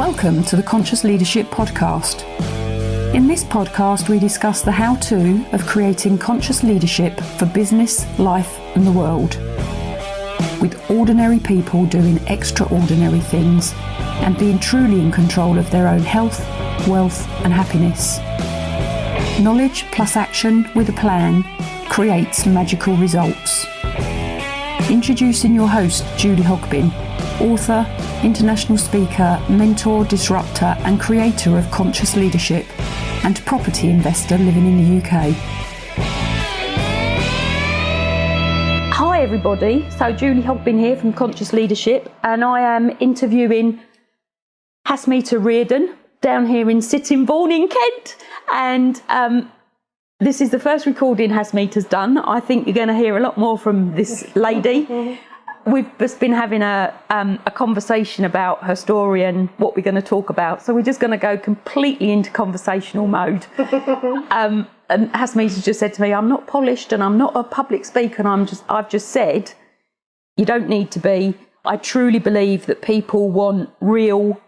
Welcome to the Conscious Leadership Podcast. In this podcast, we discuss the how-to of creating conscious leadership for business, life, and the world. With ordinary people doing extraordinary things and being truly in control of their own health, wealth, and happiness. Knowledge plus action with a plan creates magical results. Introducing your host, Julie Hogbin, author, international speaker, mentor, disruptor, and creator of conscious leadership, and property investor living in the UK. Hi everybody, so Julie Hogbin here from Conscious Leadership, and I am interviewing Hasmita Readon down here in Sittingbourne in Kent, and this is the first recording Hasmita's done. I think you're going to hear a lot more from this lady. We've just been having a conversation about her story and what we're going to talk about. So we're just going to go completely into conversational mode. And Hasmita just said to me, I'm not polished and I'm not a public speaker. And I've just said, you don't need to be. I truly believe that people want real,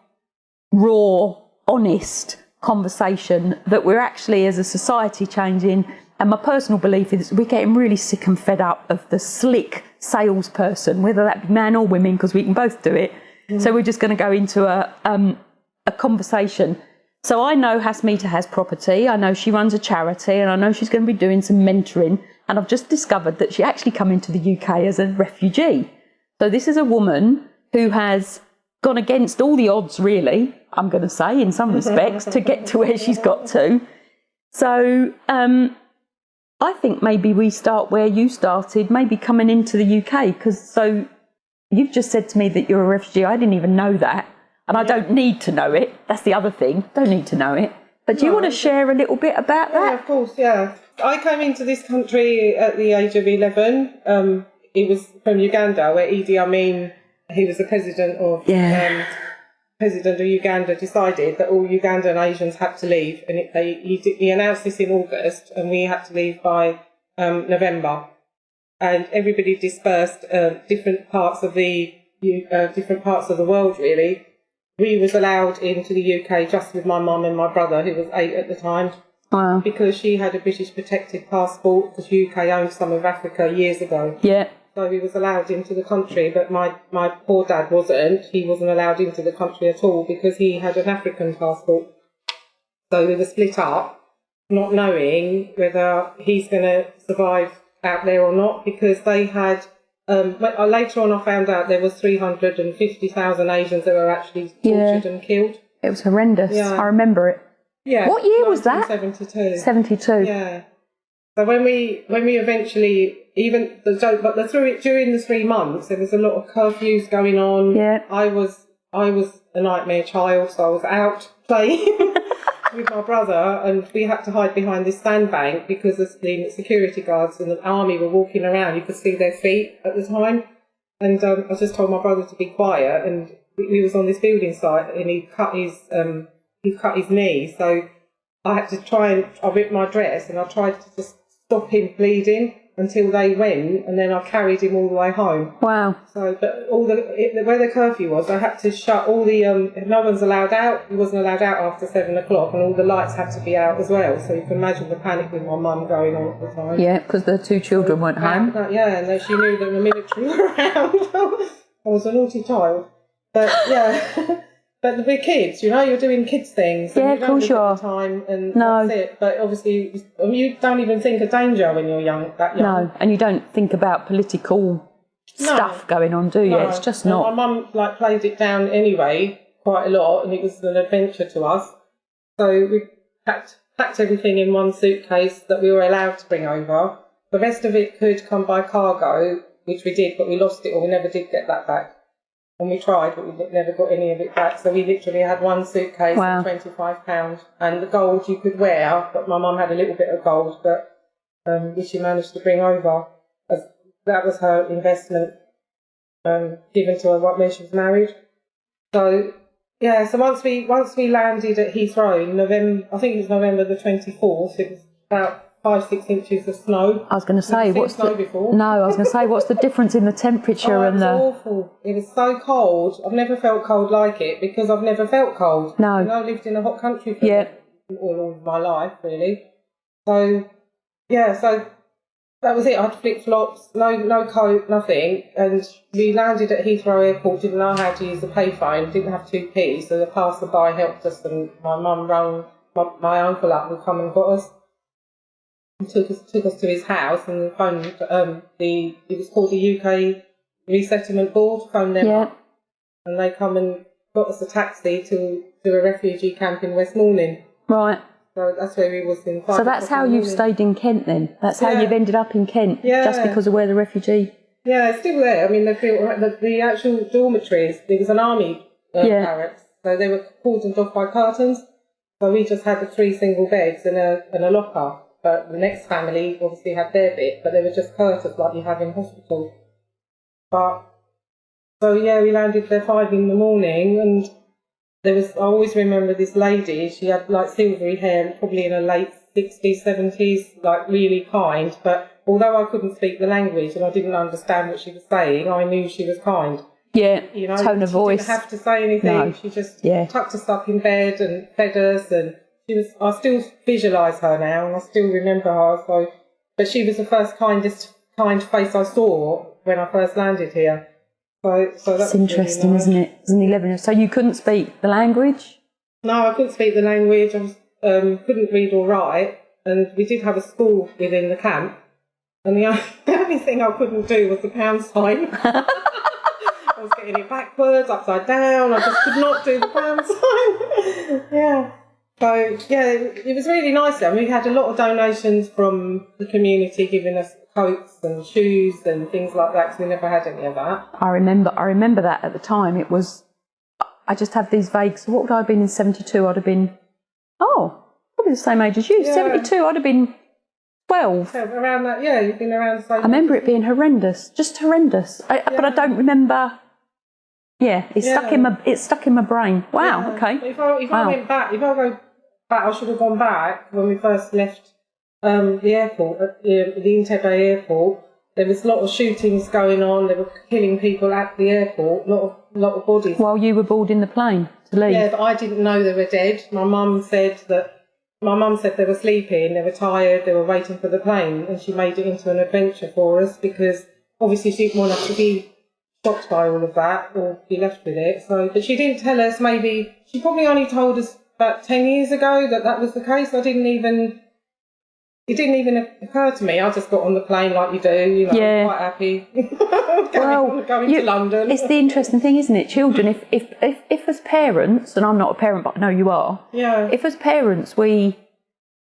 raw, honest conversation, that we're actually as a society changing. And my personal belief is we're getting really sick and fed up of the slick salesperson, whether that be man or women, because we can both do it. So we're just going to go into a conversation. So I know Hasmita has property, I know she runs a charity, and I know she's going to be doing some mentoring. And I've just discovered that she actually come into the UK as a refugee. So this is a woman who has gone against all the odds, really, I'm going to say, in some respects, to get to where she's got to. So I think maybe we start where you started, maybe coming into the UK, because so you've just said to me that you're a refugee. I didn't even know that, and I don't need to know it. That's the other thing. Don't need to know it. But do you want to share a little bit about that? Yeah, of course, yeah. I came into this country at the age of 11. It was from Uganda, where Idi Amin, he was the president of Uganda, decided that all Ugandan Asians had to leave, and he announced this in August, and we had to leave by November, and everybody dispersed different parts of the world. Really, we was allowed into the UK just with my mum and my brother, who was 8 at the time. Wow! Because she had a British protected passport, because UK owned some of Africa years ago. Yeah. So he was allowed into the country, but my poor dad wasn't. He wasn't allowed into the country at all because he had an African passport. So we were split up, not knowing whether he's going to survive out there or not, because they had, later on I found out there was 350,000 Asians that were actually tortured and killed. It was horrendous. Yeah. I remember it. Yeah. What year was that? 1972. 72. Yeah. So when we eventually, during the 3 months, there was a lot of curfews going on. Yeah. I was a nightmare child, so I was out playing with my brother, and we had to hide behind this sandbank because the security guards and the army were walking around. You could see their feet at the time, and I just told my brother to be quiet. And we was on this building site, and he cut his knee, so I had to I ripped my dress, and I tried to just stop him bleeding until they went, and then I carried him all the way home. Wow. So, but where the curfew was, I had to shut all the, no one's allowed out, he wasn't allowed out after 7 o'clock, and all the lights had to be out as well, so you can imagine the panic with my mum going on at the time. Yeah, because the 2 children weren't home. Yeah, and then she knew that the military were around. I was a naughty child. But, yeah... But we're kids, you're doing kids things. Yeah, of course you are. Time and that's it. But obviously, you don't even think of danger when you're that young. No, and you don't think about political stuff going on, do you? No. It's just not. My mum played it down anyway, quite a lot, and it was an adventure to us. So we packed everything in one suitcase that we were allowed to bring over. The rest of it could come by cargo, which we did, but we lost it, or we never did get that back. And we tried, but we never got any of it back. So we literally had one suitcase of £25. And the gold you could wear, but my mum had a little bit of gold, but which she managed to bring over. That was her investment given to her when she was married. So, yeah, so once we landed at Heathrow in November, I think it was November the 24th, it was about 5-6 inches of snow. I was going to say, what's snow the before. no? I was going to say, what's the difference in the temperature It was awful. It was so cold. I've never felt cold like it because I've never felt cold. No. You know, I lived in a hot country for all of my life, really. So yeah, so that was it. I had flip-flops, no coat, nothing. And we landed at Heathrow Airport, didn't know how to use the payphone, didn't have 2p, so the passerby helped us, and my mum rang my uncle up and come and got us. He took us to his house and phoned it was called the UK Resettlement Board, phoned them up, and they come and got us a taxi to a refugee camp in West Morning. Right. So that's where we was in. So that's how you've stayed in Kent then? That's how you've ended up in Kent? Yeah. Just because of where the refugee... Yeah, it's still there. I mean, the actual dormitories, there was an army barracks, so they were cordoned off by curtains. So we just had the 3 single beds and a locker. But the next family obviously had their bit, but they were just curtains like you have in hospital. But, so yeah, we landed there 5 in the morning, and I always remember this lady. She had like silvery hair, probably in her late 60s, 70s, like really kind. But although I couldn't speak the language and I didn't understand what she was saying, I knew she was kind. Yeah, you know, tone of voice. She didn't have to say anything. No. She just tucked us up in bed and fed us, and I still visualise her now, and I still remember her. So, but she was the first kind face I saw when I first landed here. So that's interesting, really nice. Isn't it? It was an 11. So you couldn't speak the language? No, I couldn't speak the language. I couldn't read or write, and we did have a school within the camp. And the only thing I couldn't do was the pound sign. I was getting it backwards, upside down. I just could not do the pound sign. Yeah. So yeah, it was really nice. I mean, we had a lot of donations from the community, giving us coats and shoes and things like that, because we never had any of that. I remember that at the time. It was, I just have these vague, so what would I have been in 72? I'd have been, probably the same age as you. Yeah. 72, I'd have been 12. Yeah, around that, yeah, you've been around the same. I remember it being horrendous, just horrendous. But I don't remember. Yeah, it's stuck in my brain. Wow. Yeah. Okay. If I went back, I should have gone back when we first left the airport, at the Entebbe airport. There was a lot of shootings going on. They were killing people at the airport. A lot of bodies. While you were boarding the plane to leave. Yeah, but I didn't know they were dead. My mum said they were sleeping, they were tired, they were waiting for the plane, and she made it into an adventure for us, because obviously she didn't want us to be shocked by all of that or be left with it. So, but she didn't tell us. Maybe she probably only told us about 10 years ago that was the case. It didn't even occur to me. I just got on the plane like you do, quite happy. going to London. It's the interesting thing, isn't it? Children, if as parents, and I'm not a parent, but I know you are. Yeah. If as parents we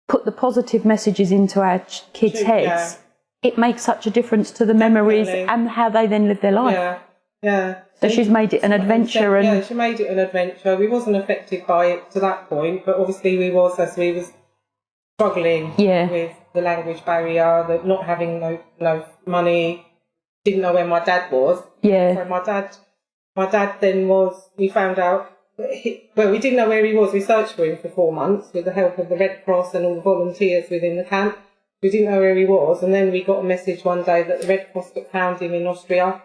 put the positive messages into our kids' heads, it makes such a difference to the memories and how they then live their life. Yeah, yeah. So she's made it an adventure. Yeah, she made it an adventure. We wasn't affected by it to that point, but obviously we was struggling with the language barrier, the not having no money, didn't know where my dad was. Yeah. So my dad then we found out, we didn't know where he was. We searched for him for 4 months with the help of the Red Cross and all the volunteers within the camp. We didn't know where he was, and then we got a message one day that the Red Cross had found him in Austria.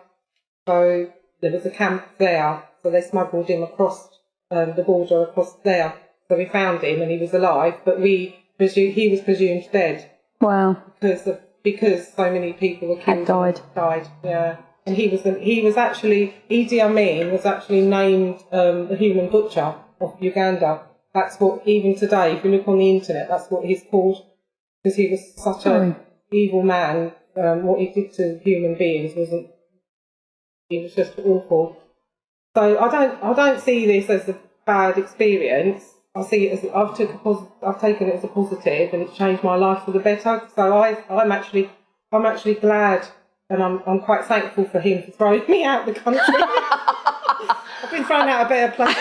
So there was a camp there, so they smuggled him across the border across there. So we found him, and he was alive, but he was presumed dead. Wow. Because so many people were killed. Died. Yeah. And Idi Amin was actually named the human butcher of Uganda. That's what, even today, if you look on the internet, that's what he's called. Because he was such an evil man. What he did to human beings it was just awful. So I don't see this as a bad experience. I see it as I've taken it as a positive, and it's changed my life for the better. So I'm actually glad, and I'm quite thankful for him for throwing me out of the country. I've been thrown out a better place.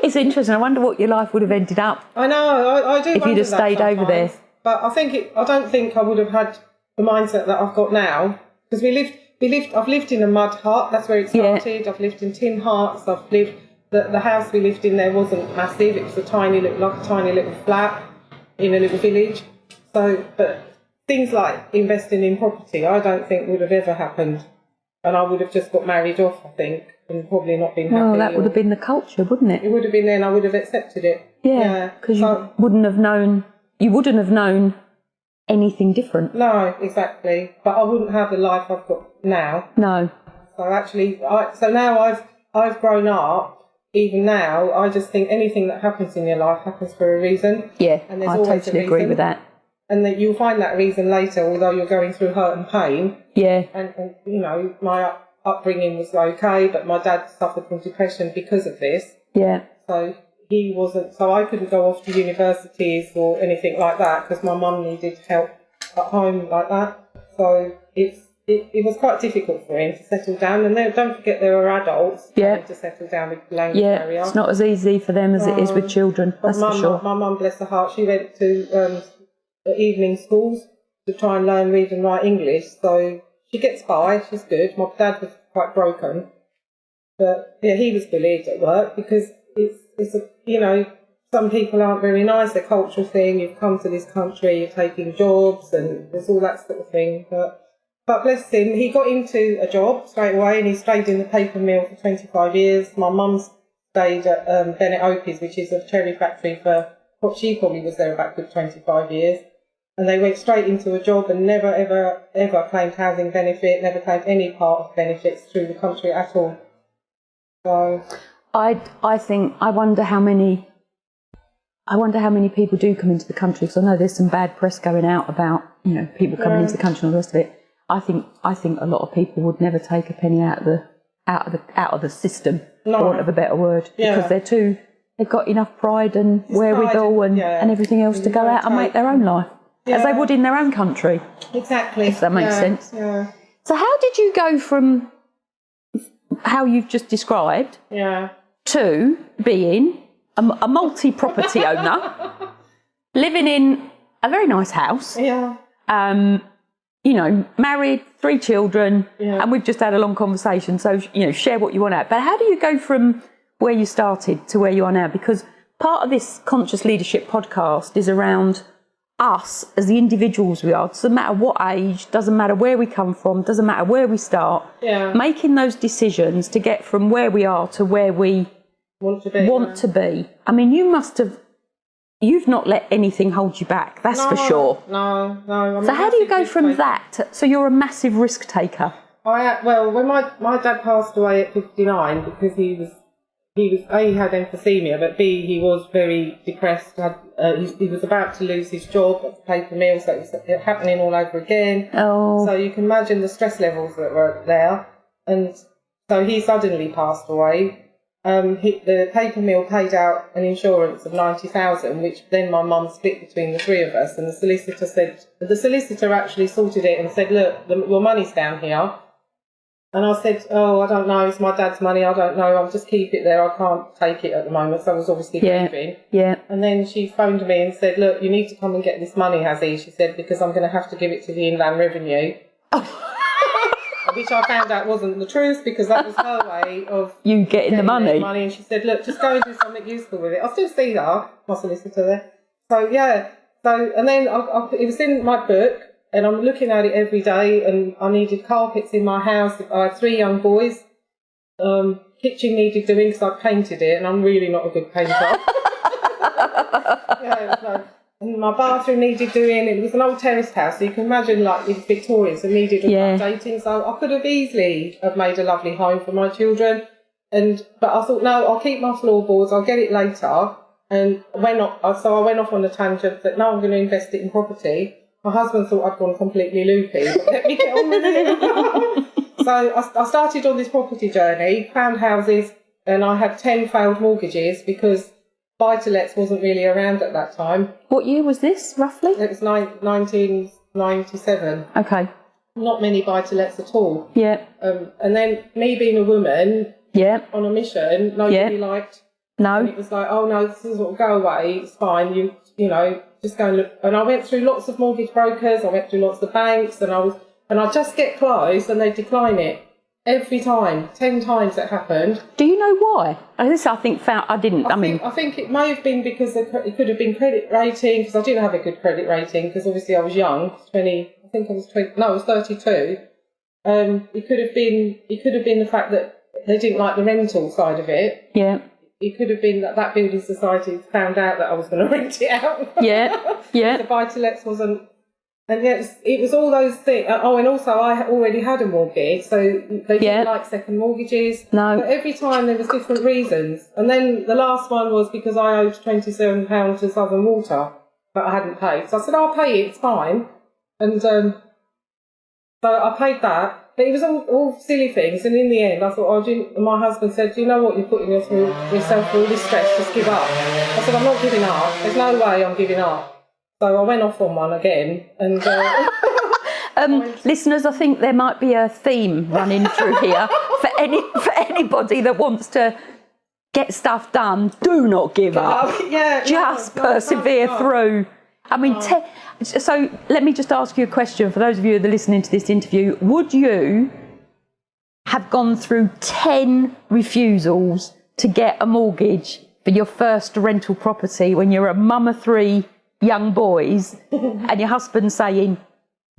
It's interesting. I wonder what your life would have ended up. I know. I do. If you'd have stayed over there. But I don't think I would have had the mindset that I've got now, because I've lived in a mud hut. That's where it started. I've lived in tin huts. I've lived. The house we lived in there wasn't massive. It was a tiny little flat in a little village. So, but things like investing in property, I don't think would have ever happened. And I would have just got married off, I think, and probably not been happy. Well, that would have been the culture, wouldn't it? It would have been then, I would have accepted it. Yeah, because you wouldn't have known anything different. No, exactly. But I wouldn't have the life I've got now. No. So actually, now I've grown up. Even now, I just think anything that happens in your life happens for a reason. Yeah, and there's I always totally a agree reason. with that. And that you'll find that reason later, although you're going through hurt and pain. Yeah. And you know, my upbringing was okay, but my dad suffered from depression because of this. Yeah. So he wasn't. So I couldn't go off to universities or anything like that because my mum needed help at home like that. So it was quite difficult for him to settle down. And don't forget there are adults having to settle down with language barrier. It's not as easy for them as it is with children. That's for sure. My mum, bless her heart, she went to evening schools to try and learn read and write English. So she gets by. She's good. My dad was quite broken, but yeah, he was bullied at work because it's a, you know, some people aren't very nice. The cultural thing. You've come to this country, you're taking jobs, and there's all that sort of thing. But bless him, he got into a job straight away, and he stayed in the paper mill for 25 years. My mum stayed at Bennett Opie's, which is a cherry factory, for what she probably was there about good 25 years. And they went straight into a job and never, ever, ever claimed housing benefit, never claimed any part of benefits through the country at all. So I wonder how many people do come into the country, because I know there's some bad press going out about, you know, people coming into the country and all the rest of it. I think a lot of people would never take a penny out of the system, for want of a better word, because they've got enough pride and wherewithal and everything else to go out and make their own life, as they would in their own country. Exactly. If that makes sense. Yeah. So how did you go from how you've just described to being a multi-property owner, living in a very nice house, you know, married, 3 children, and we've just had a long conversation, so, you know, share what you want out. But how do you go from where you started to where you are now? Because part of this Conscious Leadership podcast is around us as the individuals we are. It doesn't matter what age, doesn't matter where we come from, doesn't matter where we start. Making those decisions to get from where we are to where we want to be. I mean, you've not let anything hold you back, that's for sure. No. So how do you go from that? So you're a massive risk taker. Well, when my dad passed away at 59, because he was A, he had emphysema, but B, he was very depressed. He was about to lose his job at the paper mill, so it was happening all over again. Oh. So you can imagine the stress levels that were there. And so he suddenly passed away. The paper mill paid out an insurance of 90,000, which then my mum split between the 3 of us. And the solicitor actually sorted it and said, look, your money's down here. And I said, I don't know, it's my dad's money, I don't know, I'll just keep it there, I can't take it at the moment. So I was obviously grieving. Yeah. And then she phoned me and said, look, you need to come and get this money, Hazzy, she said, because I'm going to have to give it to the Inland Revenue. Which I found out wasn't the truth, because that was her way of you getting the money. And she said, look, just go and do something useful with it. I still see her, my solicitor there. So, and then it was in my book, and I'm looking at it every day, and I needed carpets in my house. I had 3 young boys. Kitchen needed doing because I painted it, and I'm really not a good painter. And my bathroom needed doing. It was an old terraced house, so you can imagine, like, it was Victorian, so needed updating. So I could have easily have made a lovely home for my children. But I thought, no, I'll keep my floorboards. I'll get it later. And I went off on a tangent that now I'm going to invest it in property. My husband thought I'd gone completely loopy, but let me get on with it. So I started on this property journey, found houses, and I had 10 failed mortgages because buy-to-lets wasn't really around at that time. What year was this, roughly? It was 1997. Okay. Not many buy-to-lets at all. Yeah. And then me being a woman on a mission, nobody liked. No. And it was like, oh no, this will go away, it's fine, you know, just go and look. And I went through lots of mortgage brokers, I went through lots of banks, and I just get close and they decline it. every time, 10 times it happened. Do you know why? This I think I think it may have been because it could have been credit rating, because I didn't have a good credit rating, because obviously I was young, 20. I think I was 20. No, I was 32. It could have been the fact that they didn't like the rental side of it. Yeah. It could have been that building society found out that I was going to rent it out. Yeah. Yeah. The buy-to-lets wasn't. And yes, it was all those things. Oh, and also I already had a mortgage, so they didn't like second mortgages. No. But every time there was different reasons. And then the last one was because I owed £27 to Southern Water that I hadn't paid. So I said, I'll pay it, it's fine. And so I paid that. But it was all silly things. And in the end, I thought, my husband said, do you know what, you're putting yourself through all this stress, just give up. I said, I'm not giving up. There's no way I'm giving up. So I went off on one again, and listeners, I think there might be a theme running through here for anybody that wants to get stuff done. Do not give up. Just persevere through. I mean, so let me just ask you a question for those of you that are listening to this interview. Would you have gone through 10 refusals to get a mortgage for your first rental property when you're a mum of 3 young boys and your husband saying,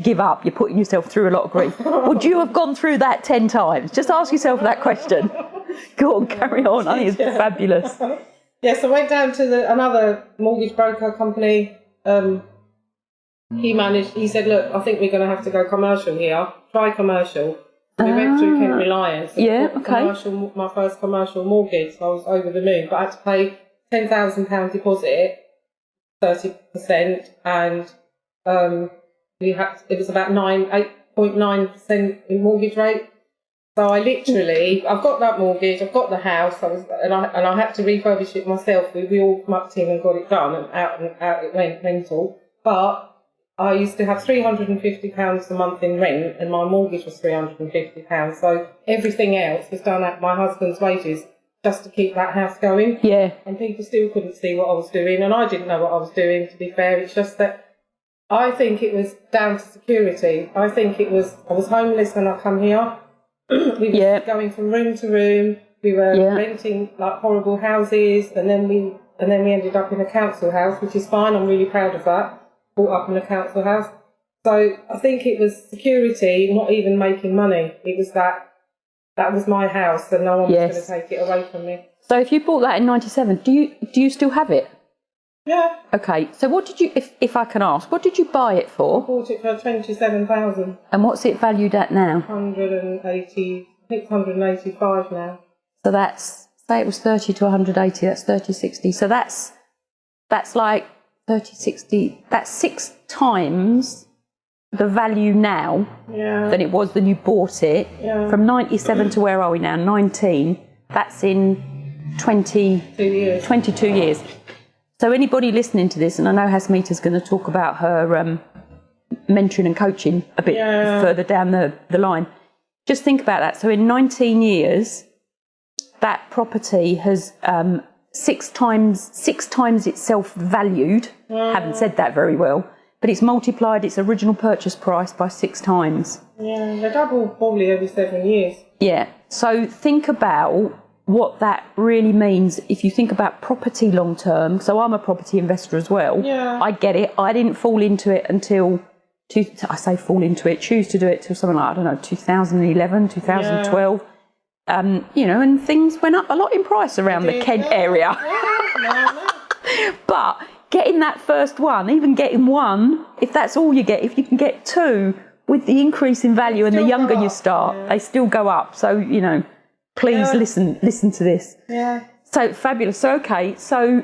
give up, you're putting yourself through a lot of grief? Would you have gone through that 10 times? Just ask yourself that question. Go on, carry on. I think it's fabulous. Yes, I went down to another mortgage broker company. He said, look, I think we're going to have to go commercial here. Try commercial. So we went through Kent Reliance. My first commercial mortgage. So I was over the moon, but I had to pay £10,000 deposit, 30%, and it was about 8.9% in mortgage rate. So I've got that mortgage, I've got the house, and I had to refurbish it myself. We all mucked in and got it done, and out it went rental. But I used to have £350 a month in rent, and my mortgage was £350. So everything else was done at my husband's wages, just to keep that house going. Yeah. And people still couldn't see what I was doing, and I didn't know what I was doing, to be fair. It's just that I think it was down to security. I was homeless when I come here. We were going from room to room. We were renting like horrible houses, and then we ended up in a council house, which is fine. I'm really proud of that. Brought up in a council house. So I think it was security, not even making money. It was that was my house, and no one was going to take it away from me. So if you bought that in '97, do you still have it? Yeah. Okay. So what did you, if I can ask, what did you buy it for? I bought it for 27,000. And what's it valued at now? 180. I think 185 now. So that's, say it was 30 to 180. That's 30/60. So that's like 30/60. That's 6 times the value now than it was when you bought it. Yeah. From 97 to where are we now? 19. That's in 22 years. So anybody listening to this, and I know Hasmita's going to talk about her mentoring and coaching a bit further down the line. Just think about that. So in 19 years, that property has 6 times itself valued. Haven't said that very well. But it's multiplied its original purchase price by 6 times. Yeah, they double probably every 7 years. Yeah. So think about what that really means if you think about property long term. So I'm a property investor as well. Yeah. I get it. I didn't fall into it until, choose to do it till something like, 2011, 2012. And things went up a lot in price around the Kent area. But getting that first one, even getting one, if that's all you get, if you can get 2, with the increase in value and the younger you start, they still go up. So, please listen to this. Yeah. So fabulous. So, okay. So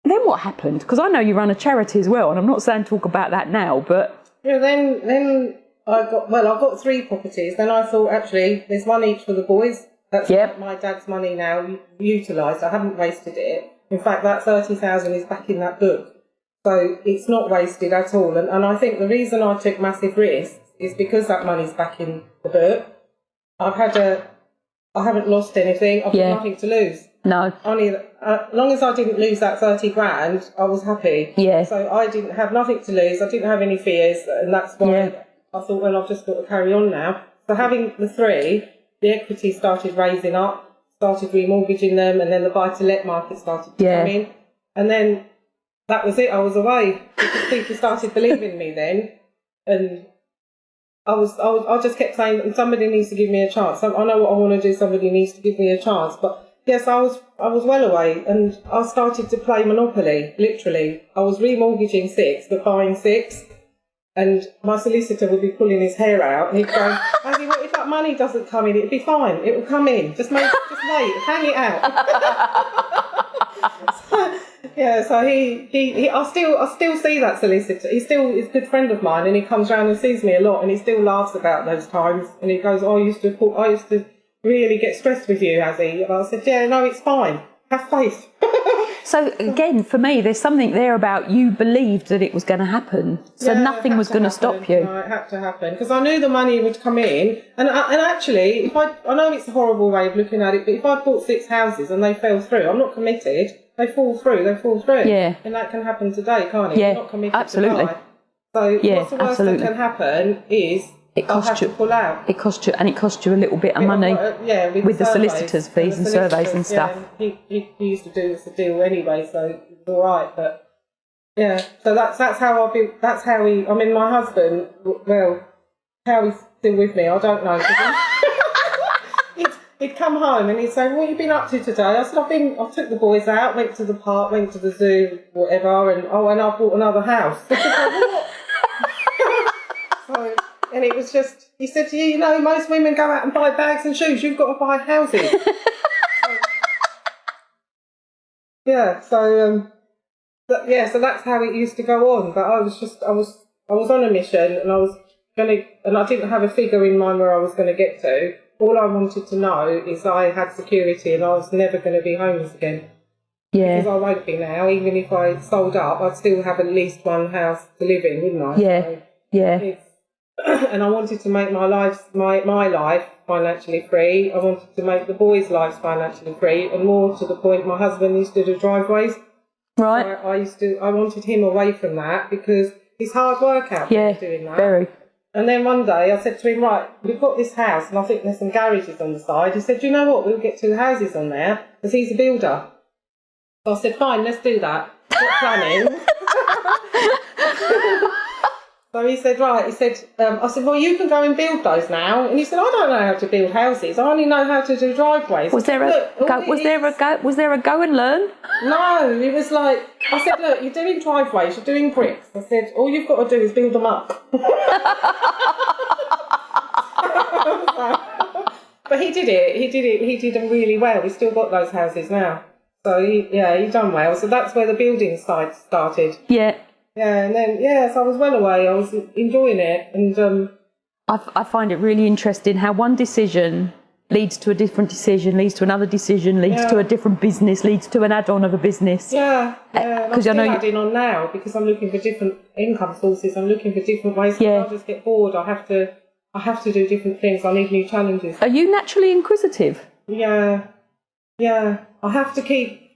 then what happened? Because I know you run a charity as well, and I'm not saying talk about that now, but... Yeah, then I got 3 properties. Then I thought, actually, there's one each for the boys. That's my dad's money now, utilised. I haven't wasted it. In fact, that 30,000 is back in that book. So it's not wasted at all. And I think the reason I took massive risks is because that money's back in the book. I haven't lost anything. I've got nothing to lose. No. Only, as long as I didn't lose that 30 grand, I was happy. Yeah. So I didn't have nothing to lose. I didn't have any fears. And that's why I thought, well, I've just got to carry on now. So having the three, the equity started raising up, started remortgaging them, and then the buy-to-let market started to come in. And then that was it. I was away because people started believing me then, and I just kept saying, somebody needs to give me a chance. I know what I want to do. Somebody needs to give me a chance. But yes, I was well away, and I started to play Monopoly. Literally, I was remortgaging 6, but buying 6. And my solicitor would be pulling his hair out, and he'd go, "Azzy, what if that money doesn't come in? It'll be fine. It will come in. Just wait, hang it out." So I still see that solicitor. He's still a good friend of mine, and he comes round and sees me a lot, and he still laughs about those times. And he goes, "Oh, I used to really get stressed with you, Azzy." And I said, "Yeah, no, it's fine. Have faith." So again, for me, there's something there about you believed that it was going to happen, so nothing was going to stop you. No, it had to happen because I knew the money would come in, and actually, if I know it's a horrible way of looking at it, but if I bought 6 houses and they fell through, I'm not committed. They fall through. Yeah. And that can happen today, can't it? Yeah, You're not committed absolutely. to buy. So what's the worst that can happen is I'll have to pull out. It cost you a little bit of money. With the solicitors' fees and surveys and stuff. Yeah, he used to do us a deal anyway, so it was all right. But yeah, so that's how I built. That's how he. I mean, my husband. Well, how he's still with me, I don't know. He'd come home and he'd say, "What have you been up to today?" I said, I took the boys out, went to the park, went to the zoo, whatever, and I bought another house." So, and it was just, he said to you, most women go out and buy bags and shoes, you've got to buy houses. So that's how it used to go on. But I was on a mission, and I didn't have a figure in mind where I was going to get to. All I wanted to know is I had security and I was never going to be homeless again. Yeah. Because I won't be now. Even if I sold up, I'd still have at least one house to live in, wouldn't I? Yeah. So yeah. And I wanted to make my life financially free. I wanted to make the boys' lives financially free, and more to the point, my husband used to do driveways. Right. So I wanted him away from that because it's hard work out there doing that. Very. And then one day I said to him, "Right, we've got this house, and I think there's some garages on the side." He said, "Do you know what? We'll get 2 houses on there because he's a builder." So I said, "Fine, let's do that." Not planning. So he said, "Right." He said, I said, "Well, you can go and build those now." And he said, "I don't know how to build houses. I only know how to do driveways." Was there a go and learn? No, it was like, I said, "Look, you're doing driveways, you're doing bricks." I said, "All you've got to do is build them up." But he did it. He did them really well. We've still got those houses now. So he done well. So that's where the building side started. Yeah. Yeah, and then so I was well away. I was enjoying it, and I find it really interesting how one decision leads to a different decision, leads to another decision, leads to a different business, leads to an add-on of a business. Yeah. Because I'm still adding on now because I'm looking for different income sources. I'm looking for different ways. Yeah. I just get bored. I have to do different things. I need new challenges. Are you naturally inquisitive? Yeah. I have to keep.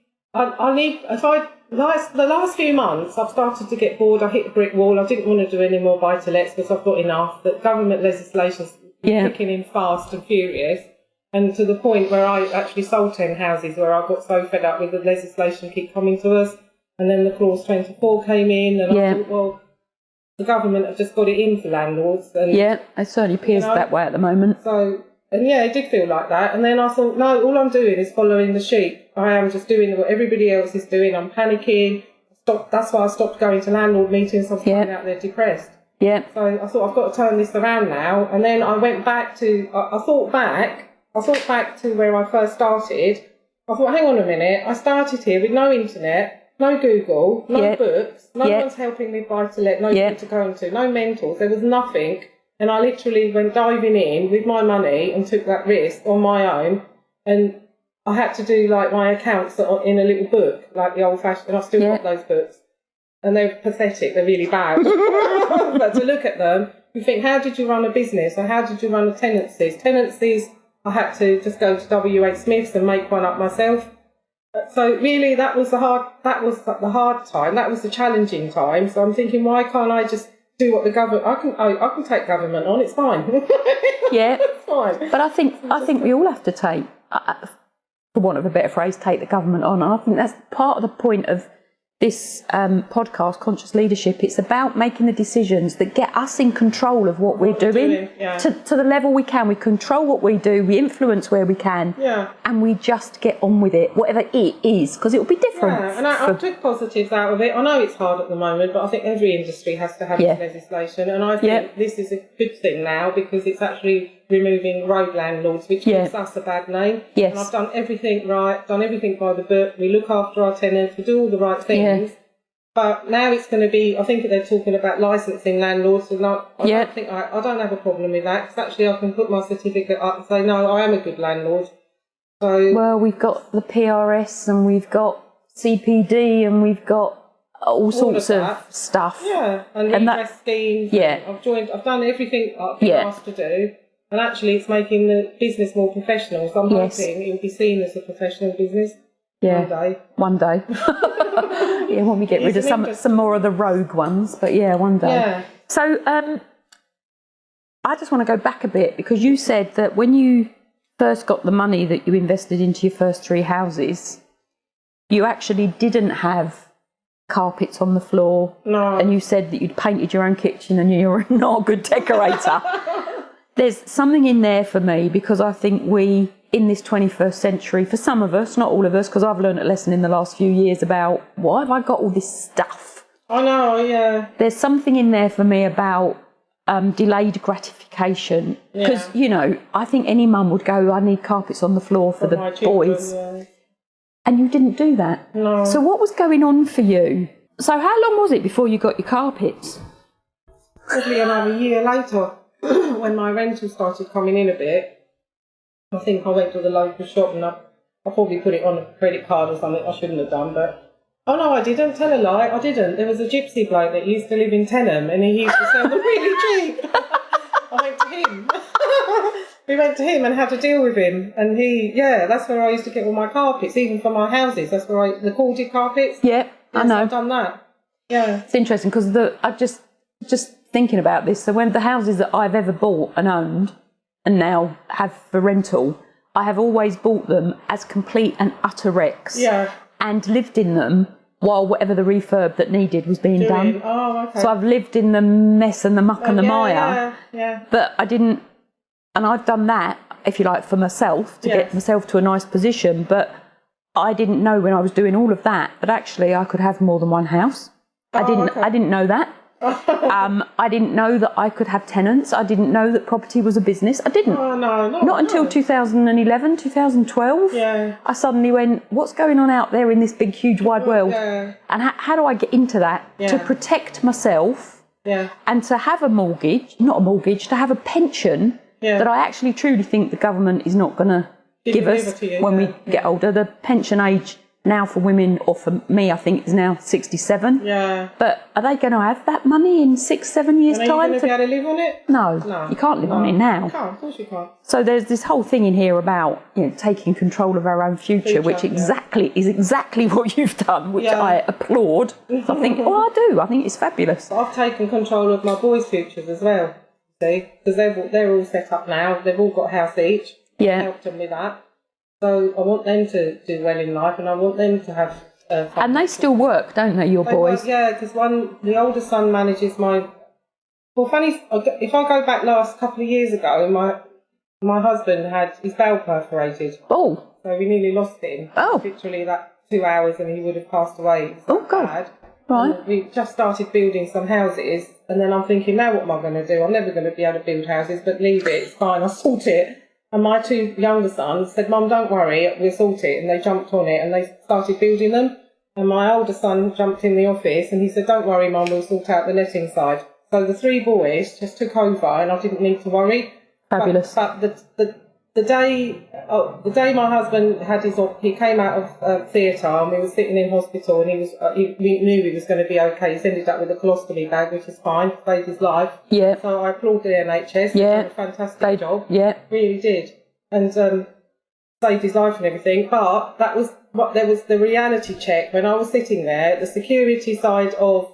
The last few months, I've started to get bored. I hit a brick wall. I didn't want to do any more buy-to-lets because I've got enough. The government legislation's kicking in fast and furious, and to the point where I actually sold 10 houses where I got so fed up with the legislation keep coming to us. And then the clause 24 came in, and I thought, well, the government have just got it in for landlords. And, it certainly appears that way at the moment. So, and it did feel like that. And then I thought, no, all I'm doing is following the sheep. I am just doing what everybody else is doing. I'm panicking. That's why I stopped going to landlord meetings. I'm finding out they're depressed. Yeah. So I thought, I've got to turn this around now. And then I went back to, I thought back to where I first started. I thought, hang on a minute. I started here with no internet, no Google, no books, no one's helping me buy to let, no people to go into, no mentors. There was nothing. And I literally went diving in with my money and took that risk on my own. And I had to do like my accounts in a little book, like the old-fashioned, and I've still got those books. And they're pathetic, they're really bad. But to look at them, you think, how did you run a business? Or how did you run a tenancies? Tenancies, I had to just go to W.H. Smith's and make one up myself. So really, that was the hard time. That was the challenging time. So I'm thinking, why can't I just do what the government. I can take government on. It's fine. Yeah, it's fine. but I think we all have to take, for want of a better phrase, take the government on. And I think that's part of the point of this podcast, Conscious Leadership. It's about making the decisions that get us in control of what we're doing to the level we can. We control what we do, we influence where we can, and we just get on with it, whatever it is, because it will be different. Yeah, and I took positives out of it. I know it's hard at the moment, but I think every industry has to have this legislation, and I think this is a good thing now because it's actually removing road landlords, which gives us a bad name. Yes. And I've done everything right, done everything by the book. We look after our tenants, we do all the right things. But now it's going to be, I think they're talking about licensing landlords, and I don't have a problem with that, because actually I can put my certificate up and say, no, I am a good landlord. So, well, we've got the PRS and we've got CPD and we've got all sorts of stuff. Yeah, and redress schemes. Yeah. I've done everything I've been asked to do. And actually, it's making the business more professional. So I'm hoping it will be seen as a professional business one day. When we get rid of some more of the rogue ones. But one day. Yeah. So I just want to go back a bit, because you said that when you first got the money that you invested into your first 3 houses, you actually didn't have carpets on the floor. No. And you said that you'd painted your own kitchen and you're not a good decorator. There's something in there for me, because I think we, in this 21st century, for some of us, not all of us, because I've learned a lesson in the last few years about, why have I got all this stuff? I know, yeah. There's something in there for me about delayed gratification. Because, I think any mum would go, I need carpets on the floor for the boys. Yeah. And you didn't do that. No. So what was going on for you? So how long was it before you got your carpets? Probably another year later. When my rental started coming in a bit, I think I went to the local shop and I probably put it on a credit card or something. I shouldn't have done, but no, I didn't. Tell a lie, I didn't. There was a gypsy bloke that used to live in Tenham, and he used to sell them really cheap. I went to him. We went to him and had to deal with him, and that's where I used to get all my carpets, even for my houses. That's where the corded carpets. Yeah, I know. I've done that. Yeah, it's interesting because I just thinking about this. So when the houses that I've ever bought and owned and now have for rental, I have always bought them as complete and utter wrecks. Yeah. And lived in them while whatever the refurb that needed was being done. Oh, okay. So I've lived in the mess and the muck and the mire. Yeah. But I didn't, and I've done that, if you like, for myself, to get myself to a nice position. But I didn't know when I was doing all of that that actually I could have more than one house. I didn't know that. I didn't know that I could have tenants. I didn't know that property was a business. I didn't. Oh, no, not until 2011, 2012. Yeah. I suddenly went, what's going on out there in this big, huge, wide world? Yeah. And how do I get into that to protect myself and to have a mortgage, to have a pension that I actually truly think the government is not going to give us when we get older. The pension age now for women, or for me, I think is now 67. Yeah. But are they going to have that money in 6-7 years' time? Are you going to be able to live on it? No, you can't live on it now. You can't, of course you can't. So there's this whole thing in here about taking control of our own future, which is exactly what you've done, which I applaud. So I think, I do. I think it's fabulous. But I've taken control of my boys' futures as well. See, because they're all set up now. They've all got a house each. Yeah. I helped them with that. So I want them to do well in life, and I want them to have fun. And they still work, don't they, your boys? Because the older son manages my... Well, funny, if I go back last couple of years ago, my husband had his bowel perforated. Oh. So we nearly lost him. Oh. Literally that 2 hours and he would have passed away. Oh, God. Bad. Right. And we just started building some houses, and then I'm thinking, now what am I going to do? I'm never going to be able to build houses, but leave it, it's fine, I'll sort it. And my 2 younger sons said, Mum, don't worry, we'll sort it. And they jumped on it and they started building them. And my older son jumped in the office and he said, don't worry, Mum, we'll sort out the letting side. So the 3 boys just took over and I didn't need to worry. Fabulous. But the day my husband had he came out of theatre and we were sitting in hospital and we knew he was going to be okay. He's ended up with a colostomy bag, which is fine, saved his life. Yeah. So I applaud the NHS. Yeah. Did a fantastic job. Yeah. Really did. And saved his life and everything. But there was the reality check when I was sitting there. The security side of